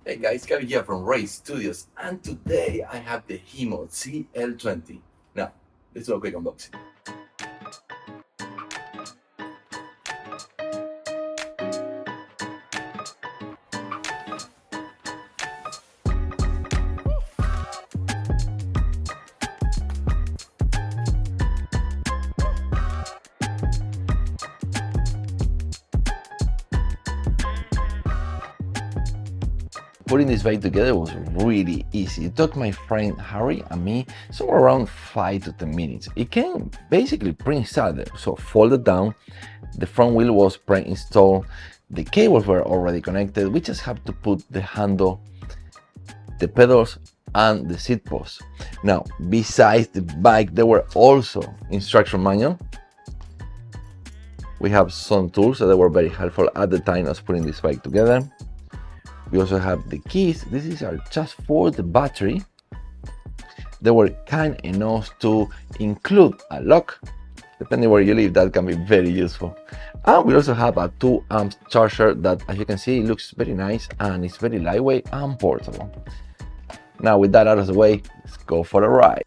Hey guys, Kevin here from Ray Studios, and today I have the HIMO ZL20. Now, let's do a quick unboxing. Putting this bike together was really easy. It took my friend Harry and me somewhere around 5 to 10 minutes. It came basically pre-installed, so folded down, the front wheel was pre-installed, the cables were already connected, we just have to put the handle, the pedals and the seat post. Now, besides the bike, there were also instruction manual. We have some tools that were very helpful at the time of putting this bike together. We also have the keys. These are just for the battery. They were kind enough to include a lock. Depending where you live, that can be very useful. And we also have a 2 amp charger that, as you can see, looks very nice and it's very lightweight and portable. Now, with that out of the way, let's go for a ride.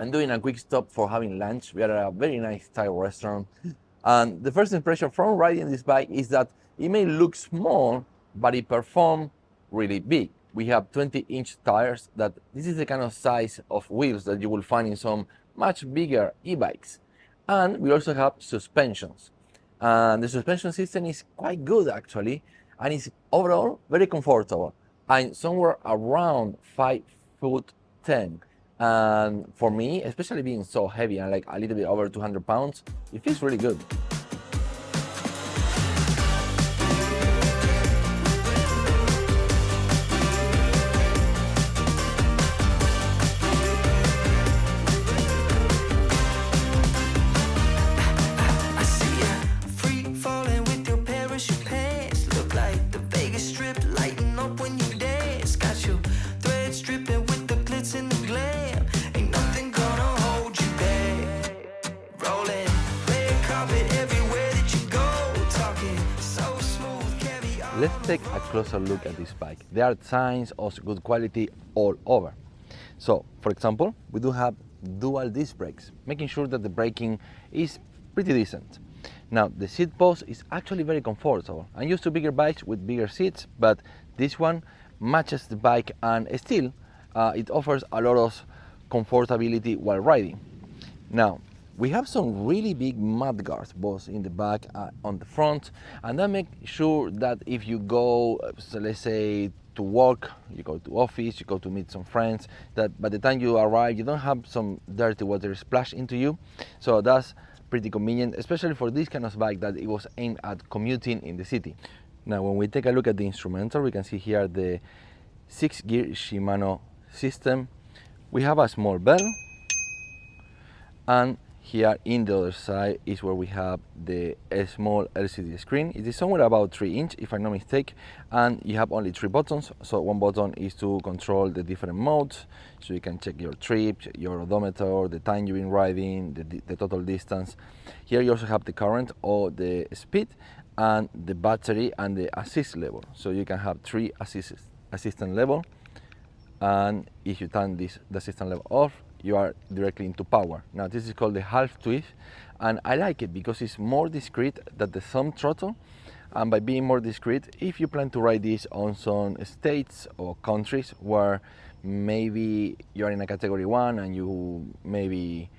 I'm doing a quick stop for having lunch. We are at a very nice Thai restaurant. And the first impression from riding this bike is that it may look small, but it performs really big. We have 20-inch tires. This is the kind of size of wheels that you will find in some much bigger e-bikes. And we also have suspensions. And the suspension system is quite good actually, and it's overall very comfortable. I'm somewhere around 5'10". And for me, especially being so heavy and like a little bit over 200 pounds, it feels really good. Let's take a closer look at this bike. There are signs of good quality all over. So, for example, we do have dual disc brakes, making sure that the braking is pretty decent. Now, the seat post is actually very comfortable. I'm used to bigger bikes with bigger seats, but this one matches the bike and still it offers a lot of comfortability while riding. Now, we have some really big mud guards, both in the back and on the front, and that makes sure that if you go, so let's say, to work, you go to office, you go to meet some friends, that by the time you arrive, you don't have some dirty water splash into you. So that's pretty convenient, especially for this kind of bike that it was aimed at commuting in the city. Now, when we take a look at the instrumental, we can see here the 6-gear Shimano system. We have a small bell, and here in the other side is where we have the small LCD screen. It is somewhere about 3 inch, if I'm not mistaken, and you have only 3 buttons. So one button is to control the different modes, so you can check your trip, your odometer, the time you've been riding, the total distance. Here you also have the current or the speed, and the battery and the assist level. So you can have 3 assistant level, and if you turn the assistant level off, you are directly into power. Now this is called the half twist, and I like it because it's more discreet than the thumb throttle. And by being more discreet, if you plan to ride this on some states or countries where maybe you're in a category 1 and you maybe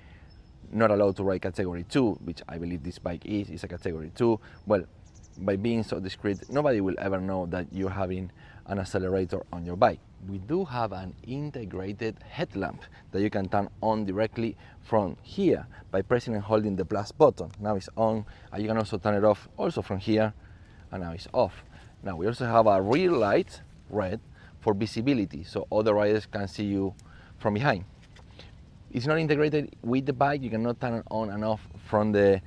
not allowed to ride category 2, which I believe this bike is a category 2. Well, by being so discreet, nobody will ever know that you're having an accelerator on your bike. We do have an integrated headlamp that you can turn on directly from here by pressing and holding the plus button. Now it's on, and you can also turn it off also from here, and now it's off. Now we also have a rear light, red, for visibility, so other riders can see you from behind. It's not integrated with the bike, you cannot turn it on and off from the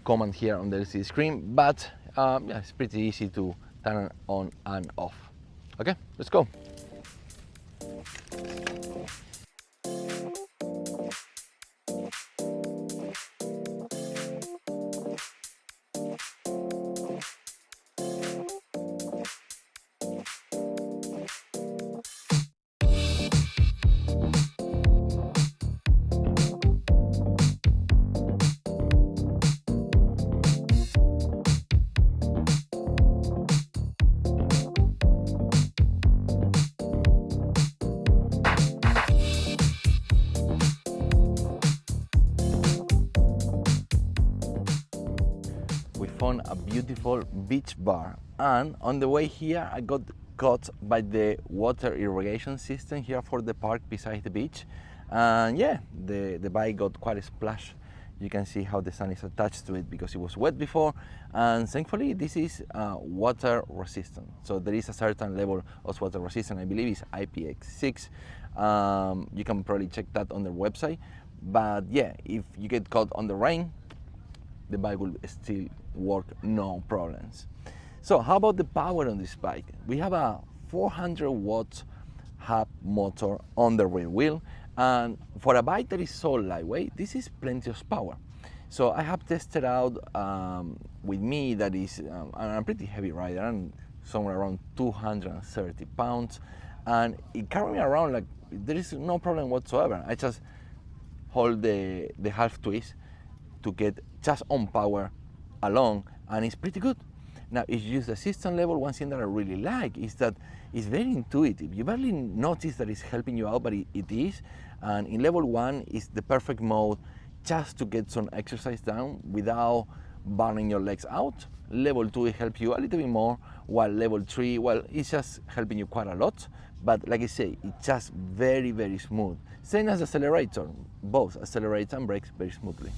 command here on the LCD screen, but yeah, it's pretty easy to turn it on and off. Okay, let's go. Found a beautiful beach bar, and on the way here I got caught by the water irrigation system here for the park beside the beach, and yeah, the bike got quite a splash. You can see how the sun is attached to it because it was wet before, and thankfully this is water resistant, so there is a certain level of water resistance. I believe it's IPX6. You can probably check that on their website, but yeah, if you get caught on the rain, the bike will still work, no problems. So how about the power on this bike? We have a 400 watt hub motor on the rear wheel, and for a bike that is so lightweight, this is plenty of power. So I have tested out with me, that is, I'm a pretty heavy rider, and somewhere around 230 pounds, and it carries me around like there is no problem whatsoever. I just hold the half twist to get just on power alone, and it's pretty good. Now, if you use the system level, one thing that I really like is that it's very intuitive. You barely notice that it's helping you out, but it is. And in level 1 is the perfect mode just to get some exercise down without burning your legs out. Level 2 it helps you a little bit more, while level 3, well, it's just helping you quite a lot. But like I say, it's just very, very smooth. Same as the accelerator, both accelerates and brakes very smoothly.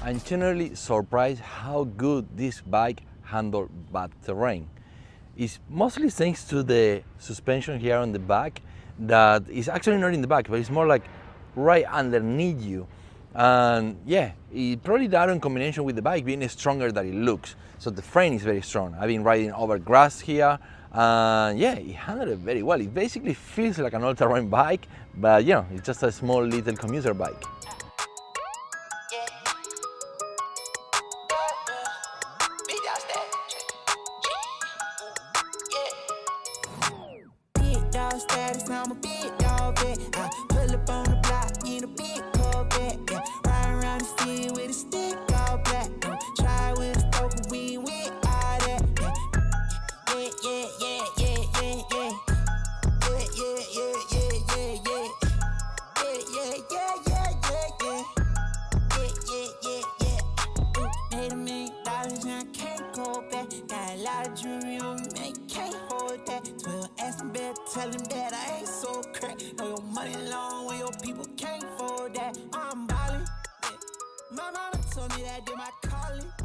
I'm generally surprised how good this bike handles bad terrain. It's mostly thanks to the suspension here on the back, that is actually not in the back, but it's more like right underneath you. And yeah, it probably that in combination with the bike being stronger than it looks. So the frame is very strong. I've been riding over grass here, and yeah, it handled it very well. It basically feels like an all-terrain bike, but you know, it's just a small little commuter bike. I'm a big dog vet. I pull up on the block in a big Corvette. Yeah. Riding around the city with a stick all black. Try with a stove, but we ain't with all that. Yeah, yeah, yeah, yeah, yeah, yeah. Yeah, yeah, yeah, yeah, yeah, yeah. Yeah, yeah, yeah, yeah, yeah, yeah. Yeah, yeah, yeah, yeah. Made $1 million and I can't go back. Got a lot of jewelry on me, man, you can't hold that. 12 asking better, tell him that I ain't so crack. Know your money long when your people can't afford that. I'm ballin', yeah. My mama told me that did my calling.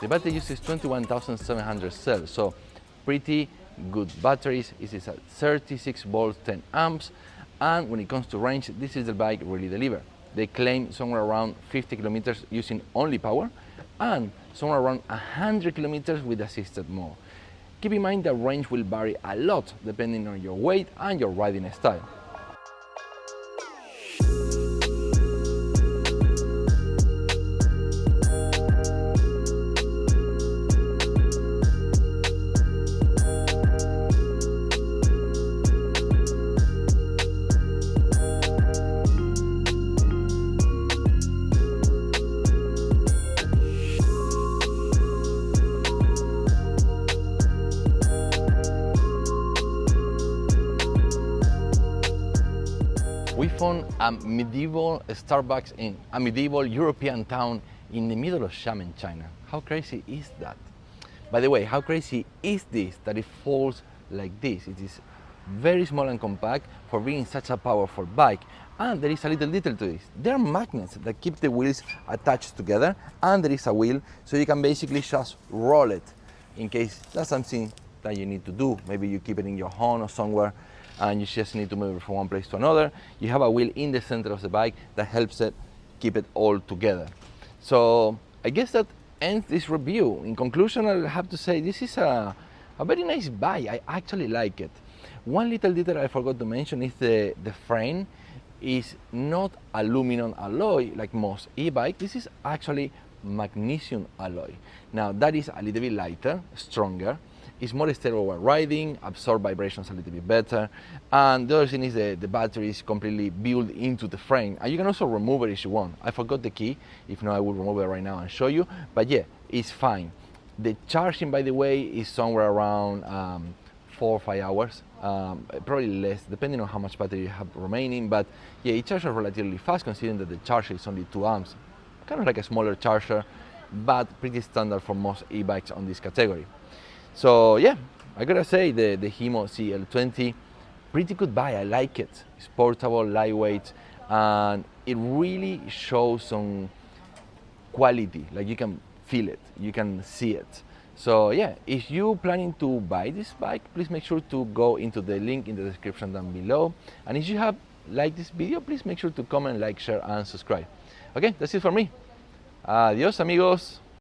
The battery uses 21,700 cells, so pretty good batteries. It is at 36 volts, 10 amps, and when it comes to range, this is the bike really delivers. They claim somewhere around 50 kilometers using only power, and somewhere around 100 kilometers with assisted mode. Keep in mind that range will vary a lot depending on your weight and your riding style. We found a medieval Starbucks in a medieval European town in the middle of Xiamen, China. How crazy is that? By the way, how crazy is this that it falls like this? It is very small and compact for being such a powerful bike. And there is a little detail to this. There are magnets that keep the wheels attached together, and there is a wheel, so you can basically just roll it in case that's something that you need to do. Maybe you keep it in your home or somewhere and you just need to move it from one place to another. You have a wheel in the center of the bike that helps it keep it all together. So I guess that ends this review. In conclusion, I'll have to say this is a very nice bike. I actually like it. One little detail I forgot to mention is the frame is not aluminum alloy like most e-bike. This is actually magnesium alloy. Now that is a little bit lighter, stronger. It's more stable while riding, absorb vibrations a little bit better, and the other thing is the battery is completely built into the frame, and you can also remove it if you want. I forgot the key. If not, I will remove it right now and show you, but yeah, it's fine. The charging, by the way, is somewhere around 4 or 5 hours, probably less depending on how much battery you have remaining, but yeah, it charges relatively fast considering that the charger is only 2 amps, kind of like a smaller charger, but pretty standard for most e-bikes on this category. So yeah, I gotta say the HIMO ZL20, pretty good bike. I like it. It's portable, lightweight, and it really shows some quality. Like you can feel it, you can see it. So yeah, if you're planning to buy this bike, please make sure to go into the link in the description down below. And if you have liked this video, please make sure to comment, like, share, and subscribe. Okay, that's it for me. Adios, amigos.